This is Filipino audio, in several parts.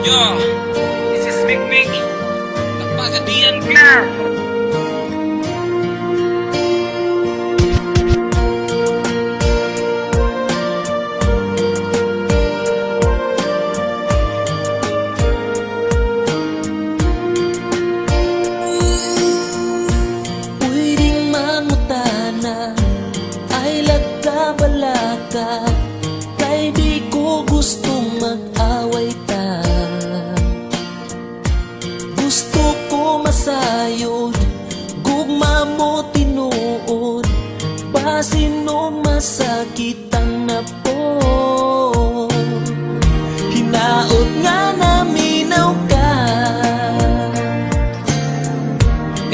Yo, this is Big Big. Nagpagadian ko. Pwedeng mangutana ay lagkabalaka, kay di ko gustong mag-away ta. Gusto ko masayod, gugma mo tinuod, pasinog masakitan na po. Hinaot nga naminaw ka,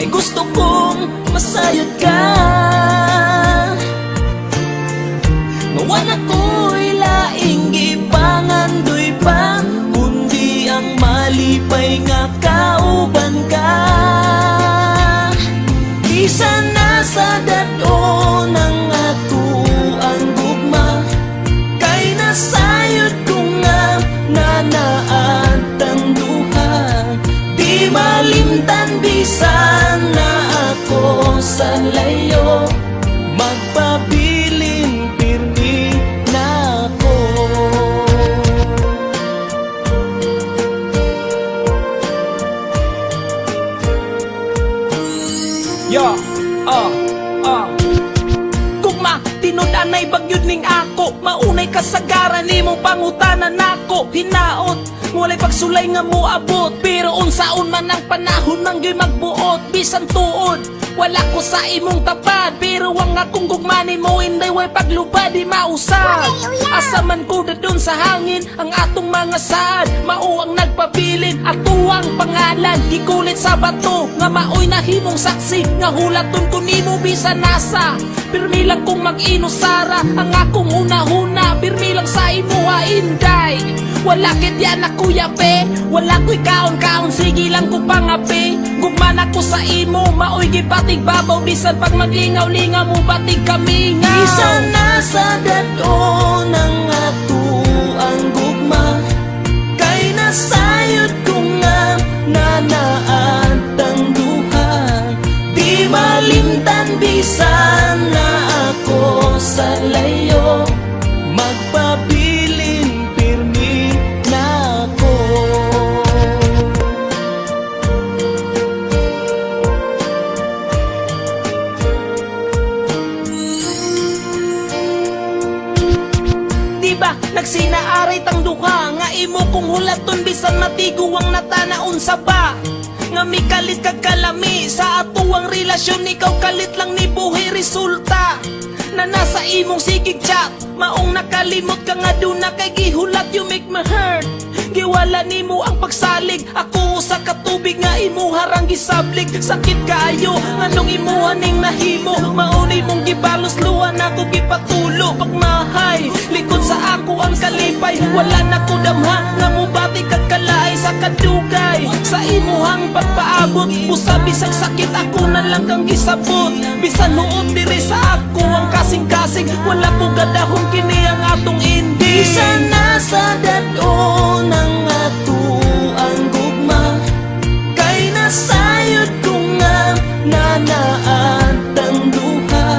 kay gusto kong masayod ka. Ngawan ako'y laing gipangandoy pa, kundi ang malipay nga kauban ka. Isa na sa dato ng ato ang gugma, kay nasayod ko nga nanaatang duha. Di malimtan bisan na ako sa layo, magpabilin pirmi na ako. Yo, Gugma, tinud-an ay bagyod ning ako, maunay kasagaran nimong pangutanan nako. Hinaot, walay pagsulay nga mo abot, pero unsaon man ang panahon nang gyoy magbuot. Bisan tuod, wala ko sa imong tapad, pero ang akong gugmani mo inday way paglubad di mausad. Asa man ko dadun sa hangin ang atong mga saad, mao ang nagpabilin ato ang pangalan. Gikulit sa bato nga maoy nahimong saksi, nga hulaton ko nimo bisan nasa. Pirmi lang kong mag-inusara ang akong una-huna, pirmi lang sa imo ha inday. Wala kit yan ako yape, wala ko'y kaon-kaon, sige lang ko pangapi. Gugman ako sa imo, maoy gipatig babaw, bisan pag maglingaw-lingaw mo batig kami nga. Isa na sa dato ng ato ang gugma, kay nasayod ko nga nanaatang duha. Di malimtan bisan na ako sa layo, magpabilin pirmi na ako. Diba, nagsinaaray tang duha, nga imo kong hulaton bisan matiguang natanaon sa ba. Nga mi kalit kag kalami sa atuang relasyon, ikaw kalit lang ni buhi resulta. Na nasa imong sigig chat, maong nakalimot ka nga doon na kay gihulat, you make me hurt. Giwala nimo ang pagsalig, ako sa katubig nga imo harang gisablig. Sakit kaayo, anong imuha ning nahimo, maunay mong gibalos luwan ako gipatulo. Pagmahay, likod sa ako ang kalipay, wala na ko damha nga mubati kag kalay sa kadugay. Sa imuhang pagpaabot, busa bisag sakit ako na lang kang gisabot. Bisan nuot diri sa ako ang kasing-kasing, wala ko gadahon kini ang atong indi. Isa na sa dato ng ato ang gugma, kay nasayod ko nga nanaatang duha.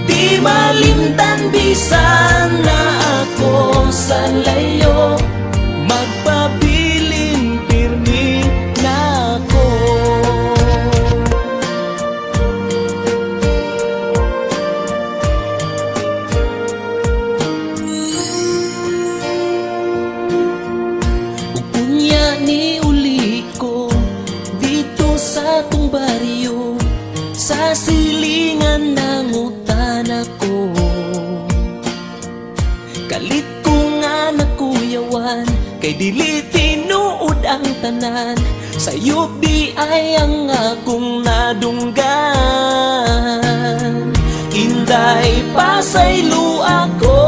Di malimtan bisan na ako sa layo, magpabilin pirmi na ako. Unya ni uli ko dito sa tong baryo, sa silingan ng utana ko. Kalit ko nga nakuyawan, kay dili tinuod ang tanan. Sa'yo di ay ang akong nadunggan, inday pasaylo ako.